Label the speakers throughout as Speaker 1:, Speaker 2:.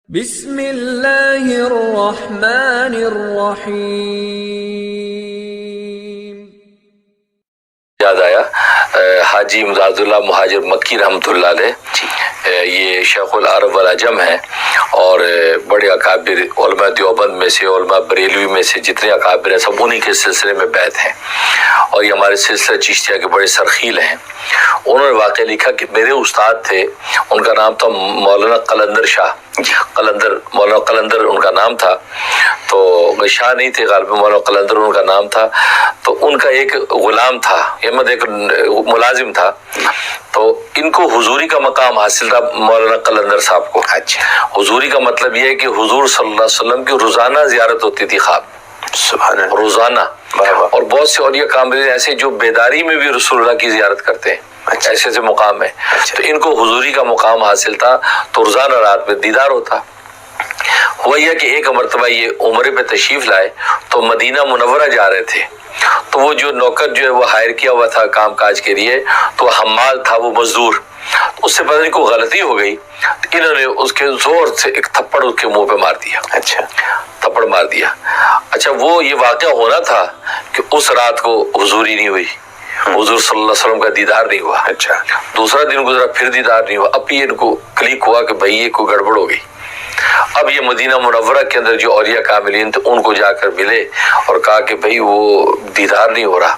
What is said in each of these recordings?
Speaker 1: بسم اللہ الرحمن الرحیم۔
Speaker 2: یاد آیا حاجی امداد اللہ مہاجر مکی رحمۃ اللہ علیہ، یہ شیخ العرب والعجم ہیں اور بڑے اکابر علماء دیوبند میں سے، علماء بریلوی میں سے جتنے اکابر ہیں سب انہی کے سلسلے میں بیعت ہیں، اور یہ ہمارے سلسلہ چشتیہ کے بڑے سرخیل ہیں۔ انہوں نے واقعہ لکھا کہ میرے استاد تھے، ان کا نام تھا مولانا قلندر شاہ، مولانا قلندر ان کا نام تھا، تو شاہ نہیں تھے غالباً، مولانا قلندر ان کا نام تھا۔ تو ان کا ایک غلام تھا، ایک ملازم تھا، تو ان کو حضوری کا مقام حاصل تھا مولانا قلندر صاحب کو۔ حضوری کا مطلب یہ ہے کہ حضور صلی اللہ علیہ وسلم کی روزانہ زیارت ہوتی تھی خواب، سبحان اللہ، روزانہ۔ اور بہت سے اولیاء کاملین ایسے جو بیداری میں بھی رسول اللہ کی زیارت کرتے ہیں، ایسے ایسے مقام ہے، تو ان کو حضوری کا مقام حاصل تھا، تو روزانہ رات میں دیدار ہوتا۔ ہوا یہ کہ ایک مرتبہ یہ عمرے پہ تشریف لائے تو مدینہ منورہ جا رہے تھے، تو وہ جو نوکر جو ہے وہ ہائر کیا ہوا تھا کام کاج کے لیے، تو حمال تھا وہ مزدور، اس سے پتہ نہیں کوئی غلطی ہو گئی، انہوں نے اس کے زور سے ایک تھپڑ اس کے منہ پہ مار دیا۔ تھپڑ مار دیا۔ اچھا، وہ یہ واقعہ ہونا تھا کہ اس رات کو حضوری نہیں ہوئی، حضور صلی اللہ علیہ وسلم کا دیدار نہیں ہوا۔ دوسرا دن گزرا، پھر دیدار نہیں ہوا۔ اب ان کو کلک ہوا کہ بھئی یہ کوئی گڑبڑ ہو گئی۔ اب یہ مدینہ منورہ کے اندر جو اولیاء کاملین تھے ان کو جا کر ملے اور کہا کہ بھئی وہ دیدار نہیں ہو رہا،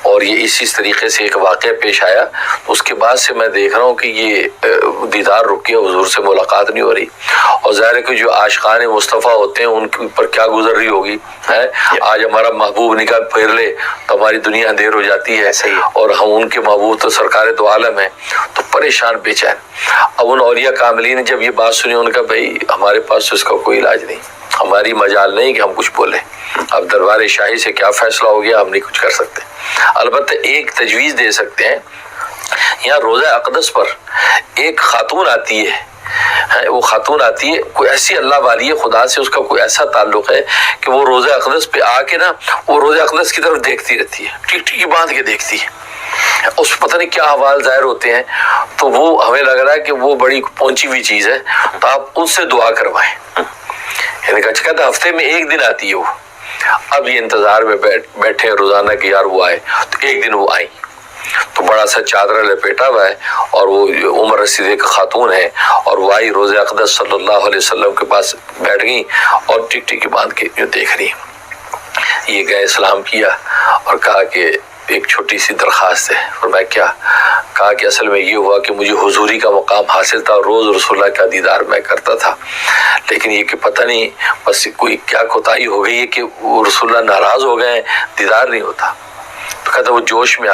Speaker 2: اور یہ اسی طریقے سے ایک واقعہ پیش آیا۔ اس کے بعد سے میں دیکھ رہا ہوں کہ یہ دیدار رک گیا، حضور سے ملاقات نہیں ہو رہی، اور ظاہر ہے کہ جو عاشقان مصطفیٰ ہوتے ہیں ان کے اوپر کیا گزر رہی ہوگی ہے۔ آج ہمارا محبوب نکاح پھیر لے تو ہماری دنیا اندھیر ہو جاتی ہے، اور ہم ان کے محبوب تو سرکار دو عالم ہیں، تو پریشان بے چین۔ اب ان اولیاء کاملین نے جب یہ بات سنی، ان کا بھائی ہمارے پاس تو اس کا کوئی علاج نہیں، ہماری مجال نہیں کہ ہم کچھ بولیں، اب دربار شاہی سے کیا فیصلہ ہو گیا ہم نہیں کچھ کر سکتے۔ البتہ ایک تجویز دے سکتے ہیں، یہاں روزہ اقدس پر ایک خاتون آتی ہے، وہ خاتون آتی ہے، کوئی ایسی اللہ والی ہے، خدا سے اس کا کوئی ایسا تعلق ہے کہ وہ روزہ اقدس پہ آ کے نا وہ روزہ اقدس کی طرف دیکھتی رہتی ہے، ٹکی باندھ کے دیکھتی ہے، اس پتہ نہیں کیا احوال ظاہر ہوتے ہیں، تو وہ ہمیں لگ رہا ہے کہ وہ بڑی پہنچی ہوئی چیز ہے، تو آپ ان سے دعا کروائیں۔ یعنی کہتا ہے ہفتے میں ایک دن آتی ہے وہ۔ اب یہ انتظار میں بیٹھے روزانہ کہ یار وہ آئے، تو ایک دن وہ آئی، تو بڑا سا چادر لپیٹا ہوا ہے، اور وہ عمر رسید ایک خاتون ہے، اور وہ آئی روزہ اقدس صلی اللہ علیہ وسلم کے پاس بیٹھ گئی اور ٹک باندھ کے جو دیکھ رہی۔ یہ گئے سلام کیا اور کہا کہ ایک چھوٹی سی درخواست ہے۔ فرمایا کیا؟ کہا کہ اصل میں یہ ہوا کہ مجھے حضوری کا مقام حاصل تھا، روز رسول اللہ کا دیدار میں کرتا تھا، لیکن یہ کہ پتہ نہیں بس کوئی کیا کوتاہی ہو گئی ہے کہ وہ رسول اللہ ناراض ہو گئے ہیں، دیدار نہیں ہوتا۔ تو کہتا وہ جوش میں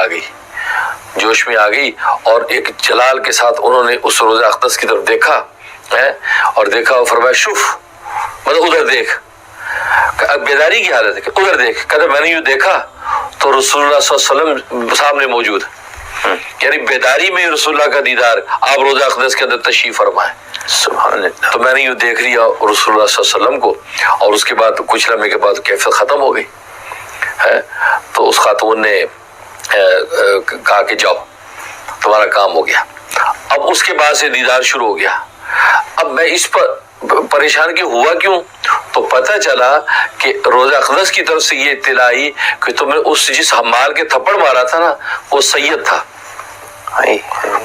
Speaker 2: آ گئی اور ایک جلال کے ساتھ انہوں نے اس روزہ اقدس کی طرف دیکھا ہے، اور دیکھا اور فرمایا شوف، مطلب ادھر دیکھ، بیداری کی حالت ہے کہ ادھر دیکھ۔ کہتا میں نے یوں دیکھا تو رسول اللہ صلی اللہ علیہ وسلم سامنے موجود، یعنی بیداری میں رسول اللہ کا دیدار آپ روزہ اقدس کے اندر تشریف فرمائیں، سبحان اللہ۔ تو میں نے یوں دیکھ لیا رسول اللہ صلی اللہ علیہ وسلم کو، اور اس کے بعد کچھ لمحے کے بعد کیفیت ختم ہو گئی ہے۔ تو اس خاتون نے کہا کہ جاؤ تمہارا کام ہو گیا۔ اب اس کے بعد سے دیدار شروع ہو گیا۔ اب میں اس پر پریشان کہ ہوا کیوں، تو پتہ چلا کہ روزہ اقدس کی طرف سے یہ اطلاع آئی کہ تم نے اس جس حمال کے تھپڑ مارا تھا نا وہ سید تھا،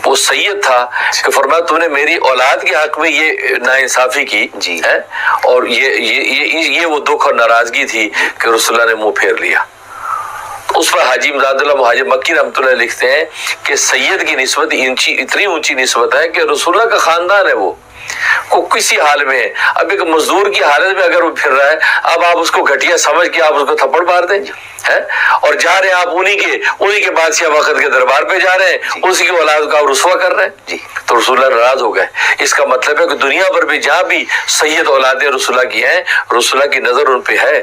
Speaker 2: وہ سید تھا، کہ فرمایا تم نے میری اولاد کے حق میں یہ ناانصافی کی ہے، اور یہ وہ دکھ اور ناراضگی تھی کہ رسول اللہ نے منہ پھیر لیا۔ اس پر حاجی امداد اللہ مہاجر مکی رحمۃ اللہ لکھتے ہیں کہ سید کی نسبت اتنی اونچی نسبت ہے کہ رسول اللہ کا خاندان ہے، وہ کسی حال میں ہے۔ اب ایک مزدور کی حالت میں اگر وہ پھر رہا ہے، اب آپ اس کو گھٹیا سمجھ کے آپ اس کو تھپڑ مار دیں ہیں، اور جا رہے ہیں آپ انہی کے بادشاہ وقت کے دربار پہ جا رہے ہیں، اسی کی اولاد کا رسوا کر رہے ہیں، تو رسول اللہ ناراض ہو گئے۔ اس کا مطلب ہے کہ دنیا پر بھی جہاں بھی سید اولاد رسول اللہ کی ہیں، رسول اللہ کی نظر ان پہ ہے۔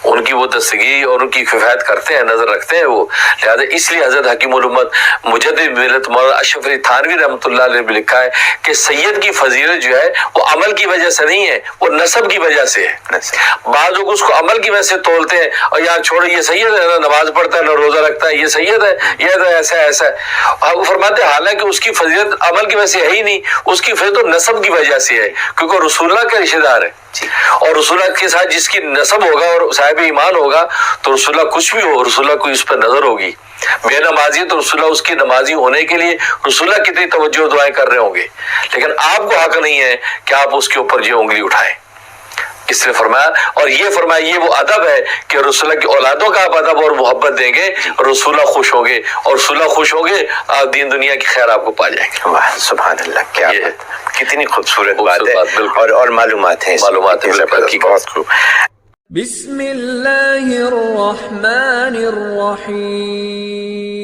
Speaker 2: ان کی وہ دستگی اور ان کی کفایت کرتے ہیں، نظر رکھتے ہیں وہ. لہذا اس لیے حضرت حکیم الامت مجدد ملت مولانا اشرف علی تھانوی رحمۃ اللہ علیہ نے بھی لکھا ہے کہ سید کی فضیلت جو ہے وہ عمل کی وجہ سے نہیں ہے، وہ نسب کی وجہ سے ہے. بعض لوگ اس کو عمل کی وجہ سے تولتے ہیں، اور یار چھوڑو یہ سید ہے نا، نماز پڑھتا ہے نہ روزہ رکھتا ہے، یہ سید ہے، یہ تو ایسا ایسا ہے. وہ فرماتے ہیں حالانکہ اس کی فضیلت عمل کی وجہ سے ہے ہی نہیں، اس کی فضیلت نسب کی وجہ سے ہے، کیونکہ رسول اللہ کا رشتہ دار ہے. اور رسول اللہ کے ساتھ جس کی نسب ہوگا اور صاحب ایمان ہوگا تو رسول اللہ کچھ بھی ہو، رسول اللہ کو اس پر نظر ہوگی. بے نمازی تو رسول اللہ اس کی نمازی ہونے کے لیے رسول اللہ کتنی توجہ و دعائیں کر رہے ہوں گے، لیکن آپ کو حق نہیں ہے کہ آپ اس کے اوپر جو انگلی اٹھائیں. اس نے فرمایا، اور یہ فرمایا یہ وہ ادب ہے کہ رسول اللہ کی اولادوں کا آپ ادب اور محبت دیں گے، رسول اللہ خوش ہوں گے، اور رسول اللہ خوش ہوں گے آپ دین دنیا کی خیر آپ کو پا جائیں گے.
Speaker 3: واہ سبحان اللہ، کیا بات، کتنی خوبصورت بات ہے.
Speaker 2: بالکل.
Speaker 3: اور معلومات ہیں،
Speaker 2: معلومات ہیں،
Speaker 3: بہت خوب.
Speaker 1: بسم اللہ الرحمن الرحیم.